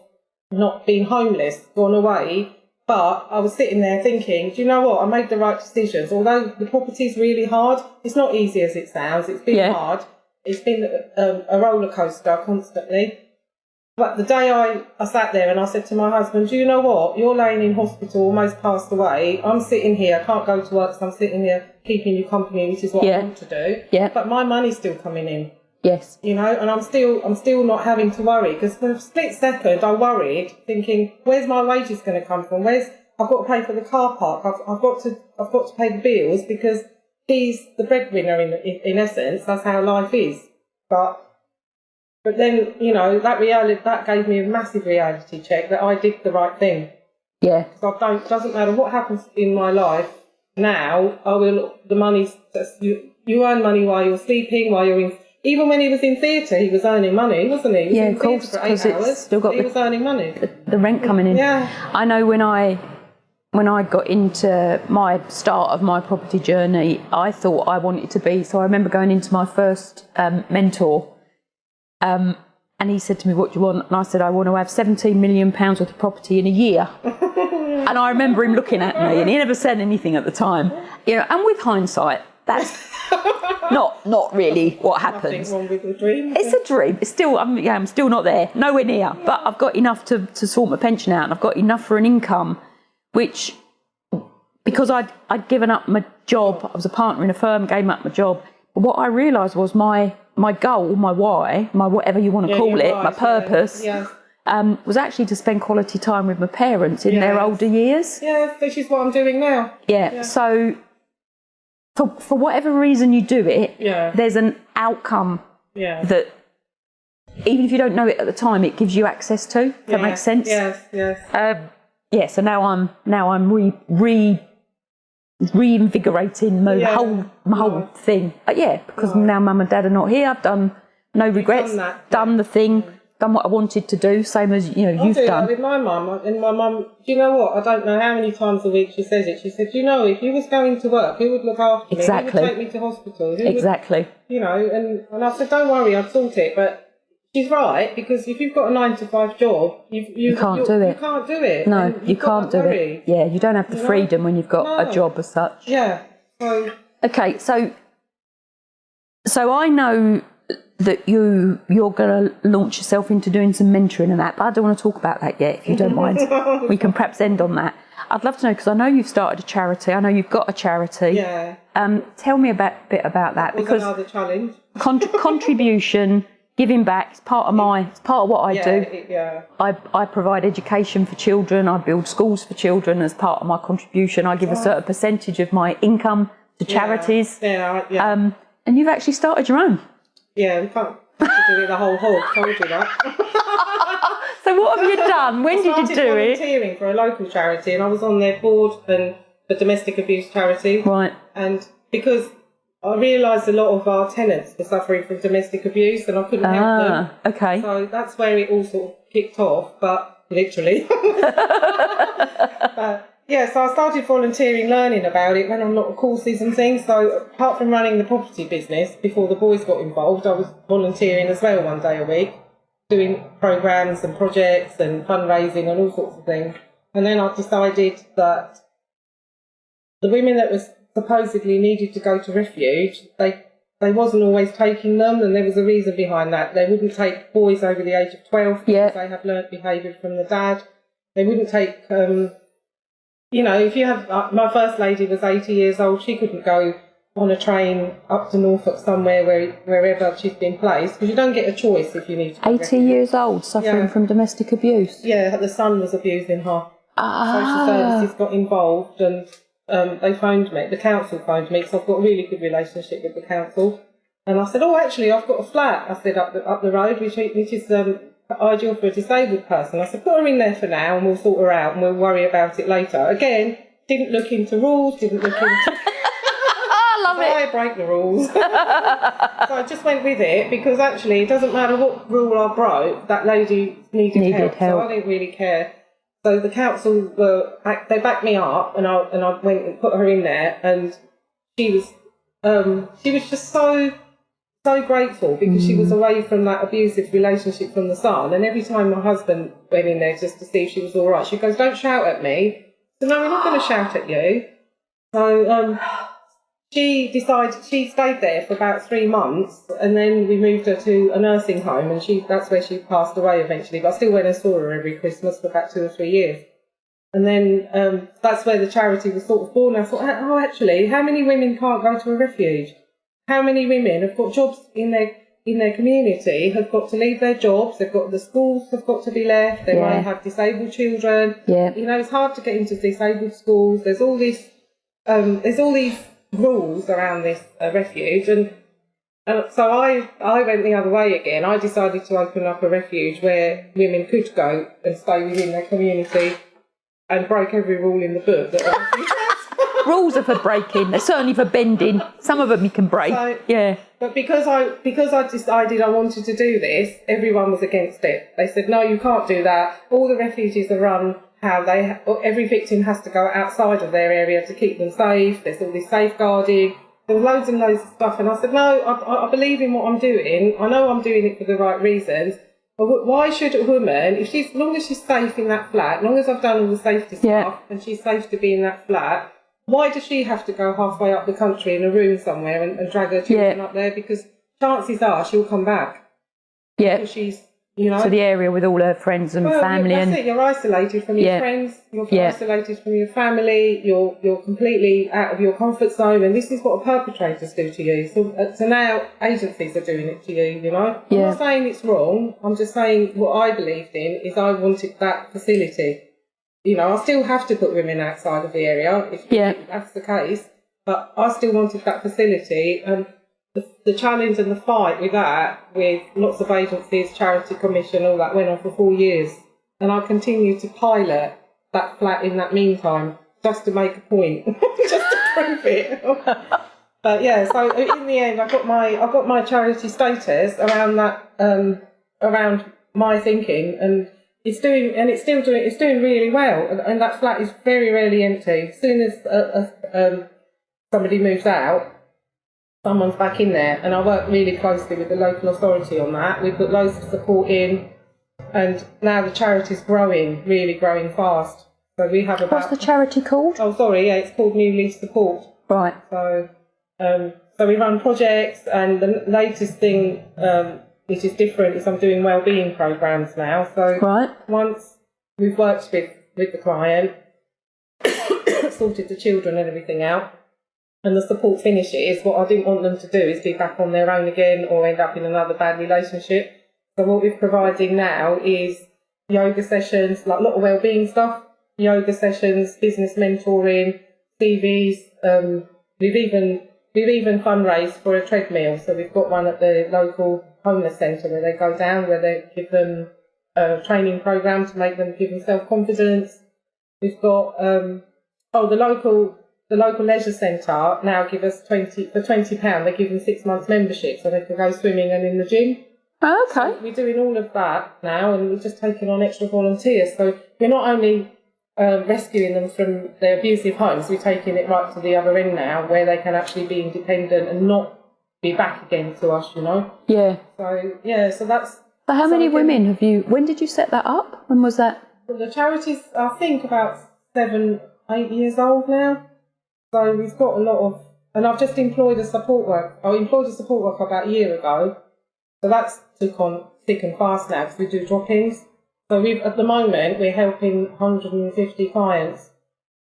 not been homeless, gone away. But I was sitting there thinking, do you know what? I made the right decisions. Although the property's really hard, it's not easy as it sounds. It's been hard. It's been a roller coaster constantly. But the day I sat there and I said to my husband, do you know what? You're laying in hospital, almost passed away. I'm sitting here, I can't go to work, so I'm sitting here keeping you company, which is what I want to do. Yeah. But my money's still coming in. Yes. You know, and I'm still not having to worry, because for a split second I worried, thinking, where's my wages going to come from? I've got to pay for the car park. I've got to pay the bills, because he's the breadwinner in essence. That's how life is. But then, you know, that gave me a massive reality check that I did the right thing. Yeah. Because doesn't matter what happens in my life now, the money's, you earn money while you're sleeping, while you're in, even when he was in theatre, he was earning money, wasn't he? He was in of course, theatre for 8 hours, still got he was earning money. The rent coming in. Yeah. I know when I got into my start of my property journey, I thought I wanted to be, so I remember going into my first mentor, and he said to me, what do you want? And I said, I want to have £17 million worth of property in a year. And I remember him looking at me, and he never said anything at the time. You know, and with hindsight, that's not really what happens. Nothing wrong with the dream. It's a dream. It's still, I'm still not there, nowhere near. But I've got enough to sort my pension out, and I've got enough for an income, which, because I'd given up my job, I was a partner in a firm, gave up my job. But what I realised was my goal, my why, my whatever you want to call it, my purpose, was actually to spend quality time with my parents in their older years. Yeah, which is what I'm doing now. Yeah. So for whatever reason you do it, there's an outcome that, even if you don't know it at the time, it gives you access to. Does that make sense? Yes. So now I'm reinvigorating my whole thing. Because now Mum and Dad are not here. I've done no regrets. Done the thing. Done what I wanted to do. Same as you've done. I do that with my mum. And my mum, do you know what? I don't know how many times a week she says it. She said, you know, if you was going to work, who would look after me? Exactly. Who would take me to hospital? Exactly. And I said, don't worry, I'd sort it. But she's right, because if you've got a 9-to-5 job, you can't do it. You can't do it. No, you can't do it. Yeah, you don't have the freedom when you've got a job as such. Yeah. Okay, so I know that you're going to launch yourself into doing some mentoring and that, but I don't want to talk about that yet, if you don't mind. We can perhaps end on that. I'd love to know, because I know you've started a charity. I know you've got a charity. Yeah. Tell me a bit about that. Because another challenge. Contribution, giving back, it's part of what I do. I provide education for children. I build schools for children as part of my contribution. I give a certain percentage of my income to charities. And you've actually started your own. Yeah, we can't have to do it the whole hog, told you that. So what have you done? When did you do it? I started volunteering for a local charity, and I was on their board and the domestic abuse charity. Right. And because I realised a lot of our tenants were suffering from domestic abuse, and I couldn't help them. Okay. So that's where it all sort of kicked off, but literally. So I started volunteering, learning about it, went on a lot of courses and things. So apart from running the property business, before the boys got involved, I was volunteering as well 1 day a week, doing programmes and projects and fundraising and all sorts of things. And then I decided that the women that was supposedly needed to go to refuge, they wasn't always taking them, and there was a reason behind that. They wouldn't take boys over the age of 12 because they have learnt behaviour from the dad. They wouldn't take... if you have, my first lady was 80 years old, she couldn't go on a train up to Norfolk somewhere, wherever she's been placed, because you don't get a choice if you need to. 80 years old, suffering from domestic abuse? Yeah, the son was abusing her. Social services got involved, and they phoned me, the council phoned me, because I've got a really good relationship with the council. And I said, actually, I've got a flat, I said, up the road, which is ideal for a disabled person. I said, put her in there for now and we'll sort her out and we'll worry about it later. Again, didn't look into rules, didn't look into... I love it. I break the rules. So I just went with it, because actually it doesn't matter what rule I broke, that lady needed help. So I didn't really care. So the council they backed me up, and I went and put her in there, and she was just so so grateful because she was away from that abusive relationship from the son. And every time my husband went in there just to see if she was all right, she goes, "Don't shout at me." So no, we're not going to shout at you. So she stayed there for about 3 months, and then we moved her to a nursing home, and that's where she passed away eventually. But I still went and saw her every Christmas for about 2 or 3 years. And then that's where the charity was sort of born. I thought, oh, actually, how many women can't go to a refuge? How many women have got jobs in their community, have got to leave their jobs, the schools have got to be left, they might have disabled children. Yeah. You know, it's hard to get into disabled schools. There's all these rules around this refuge, and so I went the other way again. I decided to open up a refuge where women could go and stay within their community and break every rule in the book that a refuge has. Rules are for breaking. They're certainly for bending. Some of them you can break. So, But because I decided I wanted to do this, everyone was against it. They said, no, you can't do that. All the refuges are run how every victim has to go outside of their area to keep them safe. There's all this safeguarding. There was loads and loads of stuff. And I said, no, I believe in what I'm doing. I know I'm doing it for the right reasons. But why should a woman, as long as she's safe in that flat, as long as I've done all the safety stuff and she's safe to be in that flat, why does she have to go halfway up the country in a room somewhere and drag her children up there? Because chances are she'll come back. Yeah. Because she's, you know. To the area with all her friends and family. That's it. You're isolated from your friends. You're isolated from your family. You're completely out of your comfort zone. And this is what perpetrators do to you. So now agencies are doing it to you, you know. I'm not saying it's wrong. I'm just saying what I believed in is I wanted that facility. You know, I still have to put women outside of the area if that's the case, but I still wanted that facility. And the challenge and the fight with that, with lots of agencies, charity commission, all that, went on for 4 years. And I continued to pilot that flat in that meantime, just to make a point, just to prove it. But yeah, so in the end, I got my charity status around that, around my thinking, and it's doing really well, and that flat is very rarely empty. As soon as somebody moves out, someone's back in there, and I work really closely with the local authority on that. We put loads of support in, and now the charity's really growing fast. So we have about... What's the charity called? Oh, sorry, yeah, it's called New Leaf Support. Right. So we run projects, and the latest thing... which is different, is I'm doing wellbeing programs now. So once we've worked with the client, sorted the children and everything out, and the support finishes, what I didn't want them to do is be back on their own again or end up in another bad relationship. So what we're providing now is yoga sessions, like a lot of wellbeing stuff, yoga sessions, business mentoring, CVs. We've even fundraised for a treadmill. So we've got one at the local homeless centre where they go down, where they give them a training programme to make them give them self-confidence. We've got the local leisure centre now give us £20. They give them 6 months membership so they can go swimming and in the gym. Oh, okay. So we're doing all of that now, and we're just taking on extra volunteers. So we're not only rescuing them from their abusive homes, we're taking it right to the other end now, where they can actually be independent and not be back again to us, you know. Yeah. So that's... So how many women have you... When did you set that up? When was that? Well, the charity's, I think, about 7, 8 years old now. So we've got a lot of... And I've just employed a support worker. I employed a support worker about a year ago. So that's took on thick and fast now, because we do drop-ins. So at the moment, we're helping 150 clients.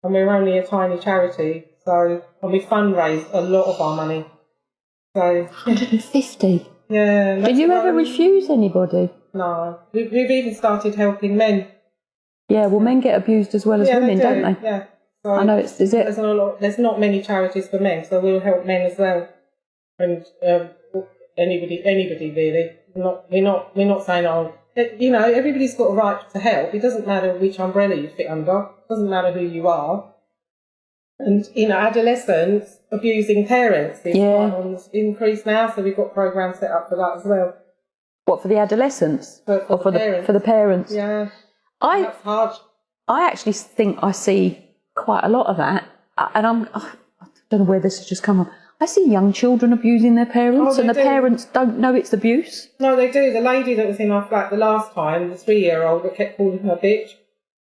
And we're only a tiny charity. And we fundraise a lot of our money. So 150? Yeah. Did you ever refuse anybody? No. We've even started helping men. Yeah, well, men get abused as well as women, don't they? Yeah. So I know, there's not many charities for men, so we'll help men as well. And anybody really. We're not saying, you know, everybody's got a right to help. It doesn't matter which umbrella you fit under. It doesn't matter who you are. And, you know, adolescents abusing parents is quite on the increase now, so we've got programs set up for that as well. What, for the adolescents? For the parents? Yeah. That's hard. I actually think I see quite a lot of that, and I don't know where this has just come from. I see young children abusing their parents, Oh, and the they do. parents don't know it's abuse. No, they do. The lady that was in our flat the last time, the 3-year-old, that kept calling her bitch.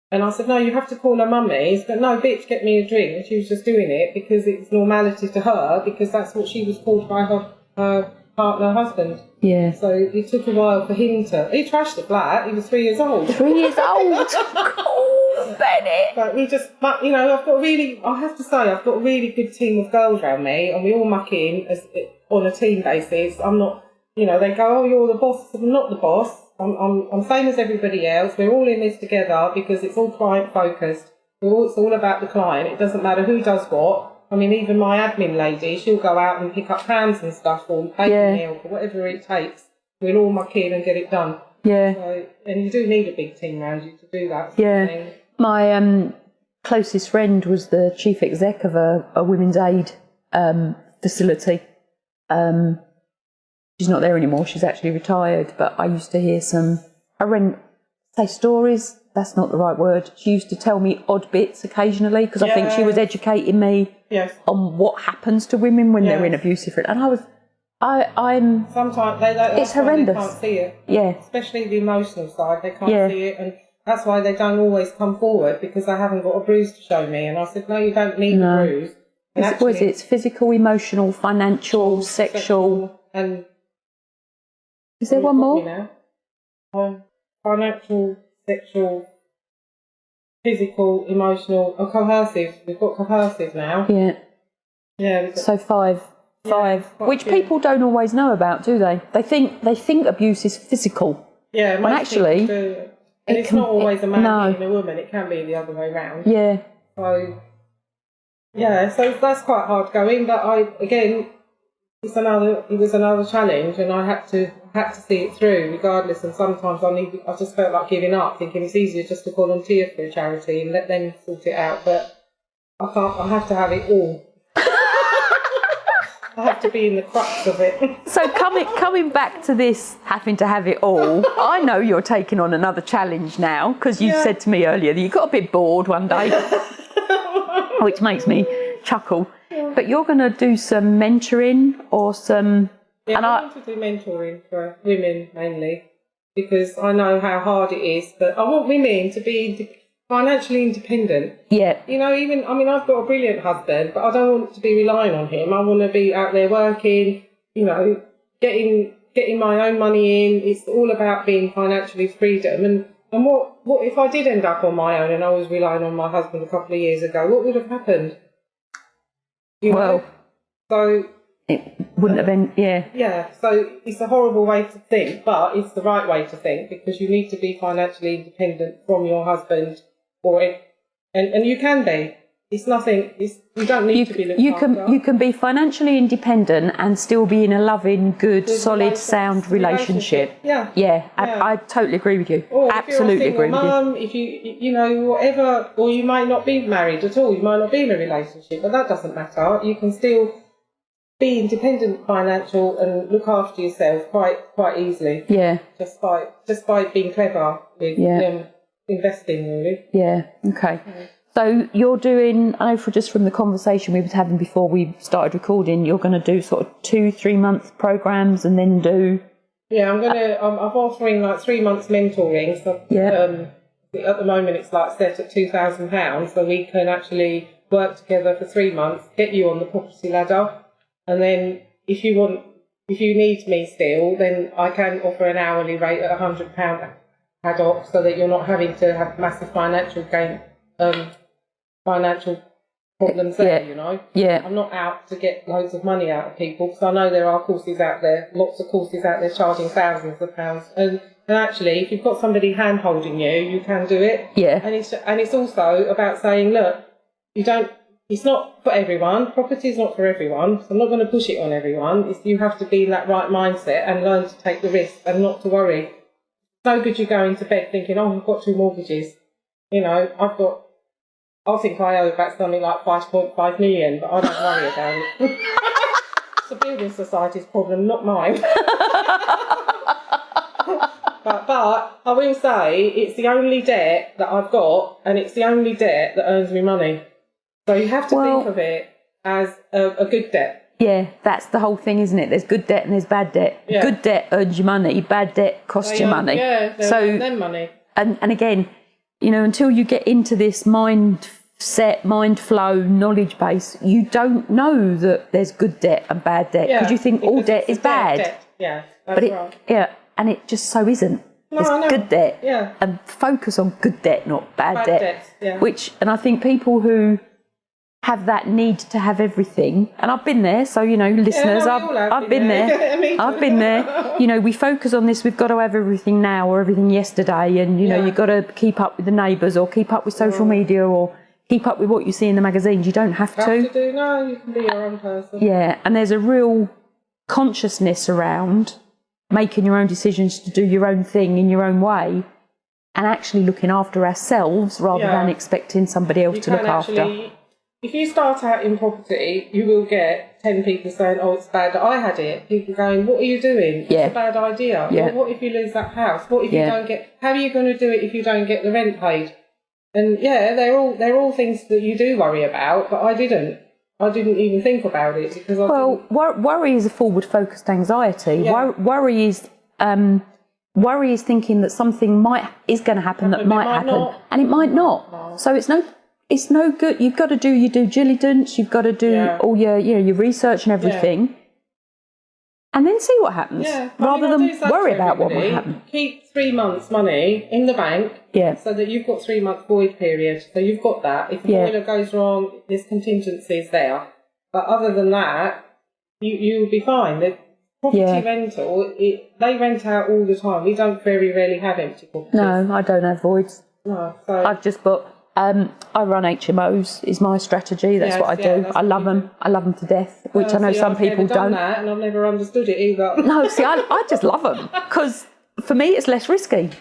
And I said, no, you have to call her mummy. But no, bitch, get me a drink. And she was just doing it because it's normality to her, because that's what she was called by her partner husband. Yeah. So it took a while for him to... He trashed the flat. He was 3 years old. 3 years old. Oh, Bennett. But we just... But, you know, I have to say, I've got a really good team of girls around me, and we all muck in on a team basis. I'm not... You know, they go, oh, you're the boss. I said, I'm not the boss. I'm same as everybody else. We're all in this together because it's all client focused. It's all about the client. It doesn't matter who does what. I mean, even my admin lady, she'll go out and pick up pans and stuff or baby milk or whatever it takes. We'll all muck in and get it done. Yeah. So, and you do need a big team around you to do that. Yeah. My closest friend was the chief exec of a women's aid facility. She's not there anymore. She's actually retired. But I used to hear stories. That's not the right word. She used to tell me odd bits occasionally because I think she was educating me on what happens to women when they're in abusive. And I'm. Sometimes it's horrendous. They can't see it. Yeah. Especially the emotional side, they can't see it, and that's why they don't always come forward because they haven't got a bruise to show me. And I said, no, you don't need a bruise. And it's physical, emotional, financial, sexual, and. Is there one more? Financial, sexual, physical, emotional, and coercive. We've got coercive now. Yeah. Yeah. So five, which people don't always know about, do they? They think abuse is physical. Yeah. When actually, do. And it's not always a man beating a woman. It can be the other way round. Yeah. So. Yeah. So that's quite hard going, but it was another challenge, and I had to see it through regardless. And sometimes I just felt like giving up, thinking it's easier just to volunteer for a charity and let them sort it out. But I can't. I have to have it all. I have to be in the crux of it. So coming back to this, having to have it all, I know you're taking on another challenge now because you said to me earlier that you got a bit bored one day, which makes me chuckle. But you're going to do some mentoring or some... Yeah, I want to do mentoring for women mainly because I know how hard it is, but I want women to be financially independent. Yeah. You know, I've got a brilliant husband, but I don't want to be relying on him. I want to be out there working, you know, getting my own money in. It's all about being financially freedom. And what if I did end up on my own and I was relying on my husband a couple of years ago? What would have happened? So it wouldn't have been, Yeah, so it's a horrible way to think, but it's the right way to think because you need to be financially independent from your husband, and you can be. You don't need to be looked after. You can be financially independent and still be in a loving, good solid, sound relationship. Yeah. I totally agree with you. Or Absolutely if you're a agree with mum, if you know, whatever, or you might not be married at all, you might not be in a relationship, but that doesn't matter. You can still be independent, financial, and look after yourself quite easily. Yeah. Just by being clever with investing, really. Yeah. Okay. So you're doing, I know from the conversation we were having before we started recording, you're going to do sort of 2-3 month programs and then do... Yeah, I'm offering like 3 months mentoring. So at the moment it's like set at £2,000, so we can actually work together for 3 months, get you on the property ladder, and then if you need me still, then I can offer an hourly rate at £100 ad hoc, so that you're not having to have massive financial problems there, you know. Yeah. I'm not out to get loads of money out of people because I know there are courses out there, lots of courses out there charging thousands of pounds. And actually, if you've got somebody hand holding you, you can do it. Yeah. And it's also about saying, look, it's not for everyone. Property is not for everyone, so I'm not going to push it on everyone. You have to be in that right mindset and learn to take the risk and not to worry. It's no good you going to bed thinking, oh, I've got 2 mortgages. You know, I think I owe back something like 5.5 million, but I don't worry about it. It's a building society's problem, not mine. But I will say it's the only debt that I've got, and it's the only debt that earns me money. So you have to think of it as a good debt. Yeah, that's the whole thing, isn't it? There's good debt and there's bad debt. Yeah. Good debt earns you money, bad debt costs you money. Yeah, they earn them money. And again, you know, until you get into this mindset, mind flow, knowledge base, you don't know that there's good debt and bad debt because you think all debt is bad. Debt. Yeah, that's right. Yeah, and it just so isn't. No, it's I know. good debt. Yeah. And focus on good debt, not bad debt. Debt, yeah. And I think people who have that need to have everything, and I've been there, so, you know, listeners, I've been there. I've been there. You know, we focus on this, we've got to have everything now or everything yesterday, and, you know, you've got to keep up with the neighbours or keep up with social media or keep up with what you see in the magazines. You don't have to. No, you can be your own person. Yeah, and there's a real consciousness around making your own decisions to do your own thing in your own way and actually looking after ourselves rather than expecting somebody else to look after. If you start out in property, you will get 10 people saying, oh, it's bad that I had it. People going, what are you doing? It's a bad idea. Yeah. What if you lose that house? What if you don't get, how are you going to do it if you don't get the rent paid? And they're all things that you do worry about, but I didn't even think about it because worry is a forward-focused anxiety. Yeah. Worry is thinking that something is going to happen that might happen, and it might not. No. So it's no good. You've got to do your due diligence. You've got to do all your research and everything, and then see what happens rather than worry about what might happen. Keep 3 months' money in the bank, so that you've got 3 month void period. So you've got that. If the boiler goes wrong, there's contingencies there. But other than that, you'll be fine. The property rental, they rent out all the time. We don't very rarely have empty properties. No, I don't have voids. No, so I've just bought. I run HMOs is my strategy. That's what I do. I love them. I love them to death, which I know some people I've never done don't. that, and I've never understood it either. No, see, I just love them because for me it's less risky.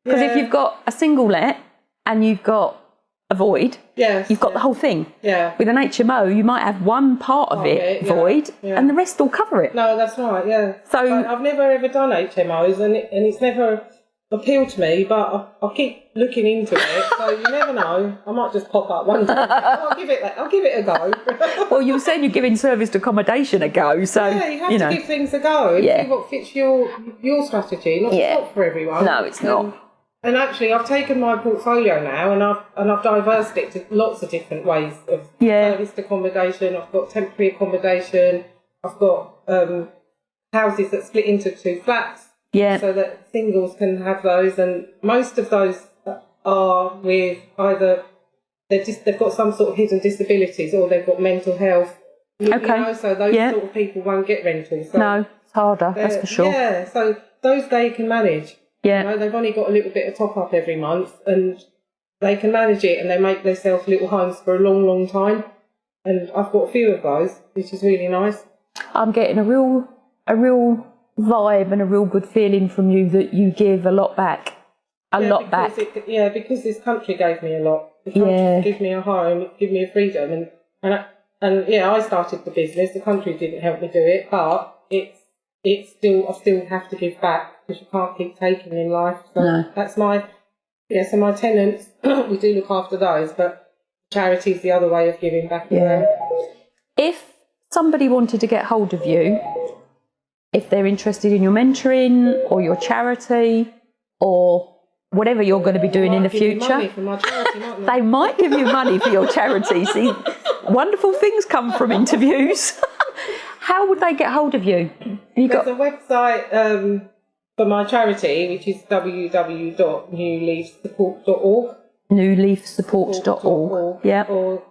Because if you've got a single let and you've got a void, you've got the whole thing. Yeah. With an HMO, you might have one part of it void, and the rest will cover it. No, that's right. Yeah. So I've never ever done HMOs, and it's never appealed to me, but I'll keep looking into it. So you never know. I might just pop up one day. I'll give it a go. Well, you were saying you're giving serviced accommodation a go, so you have to give things a go. See what fits your strategy. Not for everyone. No, it's not. And actually, I've taken my portfolio now, and I've diversified it to lots of different ways of serviced accommodation. I've got temporary accommodation. I've got houses that split into 2 flats. So that singles can have those, and most of those are with either they've got some sort of hidden disabilities or they've got mental health. You know, so those sort of people won't get rentals. So no, it's harder, that's for sure. Yeah, so those they can manage. Yeah, you know, they've only got a little bit of top up every month, and they can manage it, and they make themselves little homes for a long, long time. And I've got a few of those, which is really nice. I'm getting a real vibe and a real good feeling from you that you give a lot back. A lot back. Because this country gave me a lot. The country gave me a home, give me a freedom, and I started the business. The country didn't help me do it, but I still have to give back because you can't keep taking in life. So that's my my tenants. We do look after those, but charity is the other way of giving back. Yeah. If somebody wanted to get hold of you, if they're interested in your mentoring or your charity or whatever you're going to be doing in the future, money for my charity, mightn't they might give you money for your charity. See, wonderful things come from interviews. How would they get hold of you? There's a website for my charity, which is www.newleafsupport.org. Newleafsupport.org. Yeah. Or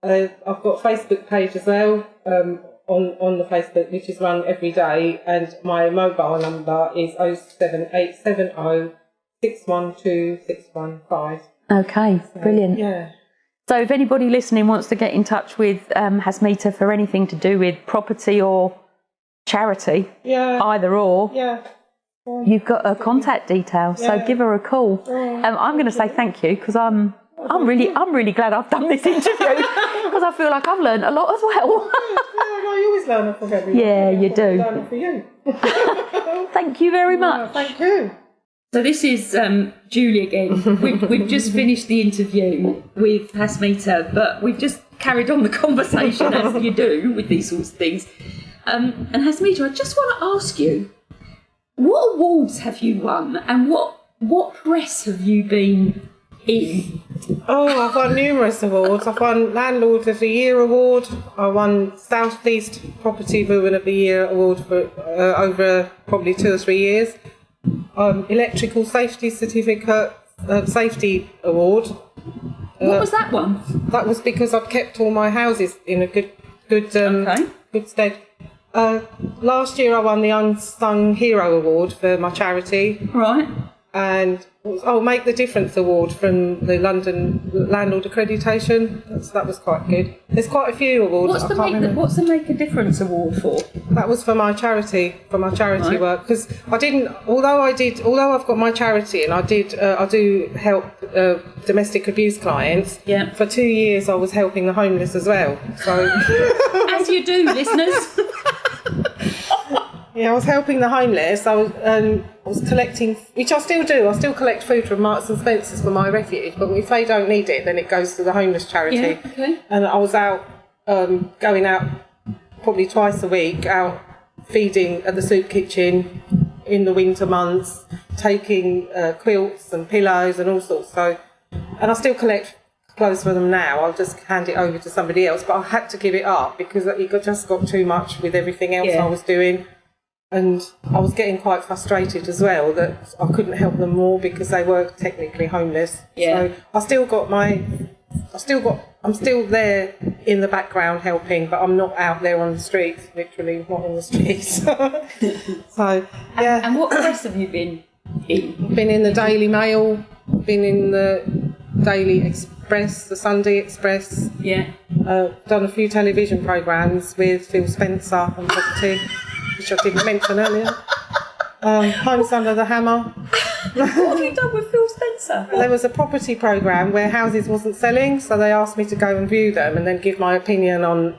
I've got a Facebook page as well. On the Facebook, which is run every day, and my mobile number is 07870 612 615. Okay, brilliant. Yeah. So if anybody listening wants to get in touch with Hasmita for anything to do with property or charity, either or, you've got her contact details. So give her a call. I'm going to say thank you because I'm really glad I've done this interview because I feel like I've learned a lot as well. You always learn from everyone. Yeah, you do. Learn for you. Thank you very much. Thank you. So this is Julie again. We've just finished the interview with Hasmita, but we've just carried on the conversation as you do with these sorts of things. And Hasmita, I just want to ask you, what awards have you won, and what press have you been in? Oh, I've won numerous awards. I've won Landlord of the Year award. I won South East Property Woman of the Year award for over probably 2 or 3 years. Electrical Safety Certificate Safety Award. What was that one? That was because I'd kept all my houses in a good stead. Last year I won the Unsung Hero Award for my charity. Right. And Make the Difference Award from the London Landlord Accreditation. That was quite good. There's quite a few awards. What's the Make a Difference Award for? That was for my charity work, because although I've got my charity and I do help domestic abuse clients. Yeah. For 2 years I was helping the homeless as well. So as you do, listeners. Yeah, I was helping the homeless. I was collecting, which I still do. I still collect food from Marks and Spencer's for my refuge. But if they don't need it, then it goes to the homeless charity. Yeah, okay. And I was out, going out probably twice a week, out feeding at the soup kitchen in the winter months, taking quilts and pillows and all sorts. And I still collect clothes for them now. I'll just hand it over to somebody else. But I had to give it up because it just got too much with everything else I was doing. And I was getting quite frustrated as well that I couldn't help them more because they were technically homeless. Yeah. So I'm still there in the background helping, but I'm not out there on the streets, literally not in the streets. So, yeah. And what press have you been in? Been in the Daily Mail, been in the Daily Express, the Sunday Express. Yeah. Done a few television programmes with Phil Spencer on property, which I didn't mention earlier. Homes Under the Hammer. What have you done with Phil Spencer? There was a property programme where houses wasn't selling, so they asked me to go and view them and then give my opinion on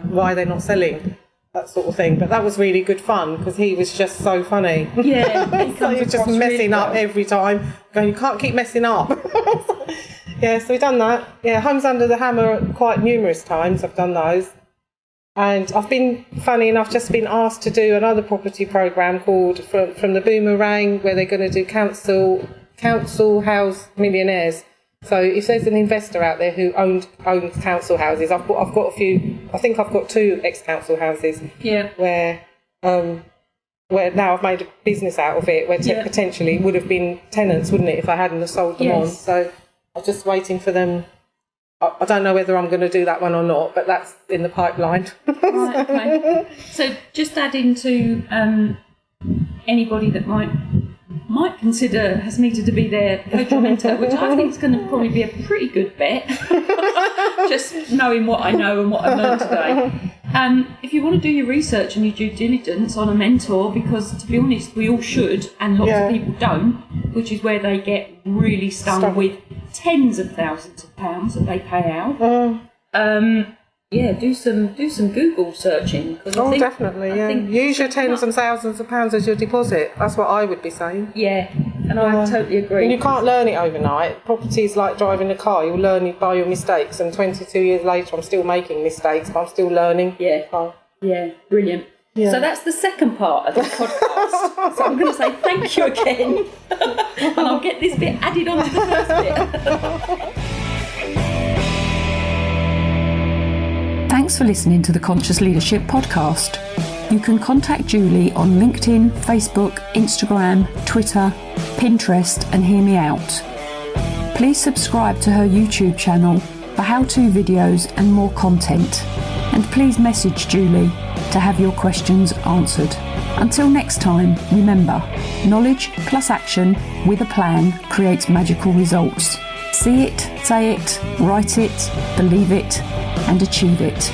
why they're not selling, that sort of thing. But that was really good fun because he was just so funny. Yeah, so he was just messing up every time, going, you can't keep messing up. Yeah, so we've done that. Yeah, Homes Under the Hammer quite numerous times, I've done those. And I've been, funny enough, just been asked to do another property programme called From the Boomerang, where they're going to do council house millionaires. So if there's an investor out there who owns council houses, I've got a few. I think I've got 2 ex-council houses. Yeah. Where now I've made a business out of it, where potentially would have been tenants, wouldn't it, if I hadn't have sold them on. So I'm just waiting for them. I don't know whether I'm going to do that one or not, but that's in the pipeline. Right, okay. So just adding to anybody that might consider Hasmita to be their coach or mentor, which I think is going to probably be a pretty good bet, just knowing what I know and what I've learned today. If you want to do your research and your due diligence on a mentor, because to be honest, we all should, and lots of people don't, which is where they get really stung with tens of thousands of pounds that they pay out. Do some Google searching. Definitely, yeah. Use your tens and thousands of pounds as your deposit. That's what I would be saying. Yeah, and I totally agree. And you can't learn it overnight. Property's like driving a car. You'll learn it by your mistakes. And 22 years later, I'm still making mistakes, but I'm still learning. Yeah, yeah, brilliant. Yeah. So that's the second part of the podcast. So I'm going to say thank you again. And I'll get this bit added on to the first bit. Thanks for listening to the Conscious Leadership Podcast. You can contact Julie on LinkedIn, Facebook, Instagram, Twitter, Pinterest, and hear me out. Please subscribe to her YouTube channel for how-to videos and more content. And please message Julie to have your questions answered. Until next time, remember, knowledge plus action with a plan creates magical results. See it, say it, write it, believe it, and achieve it.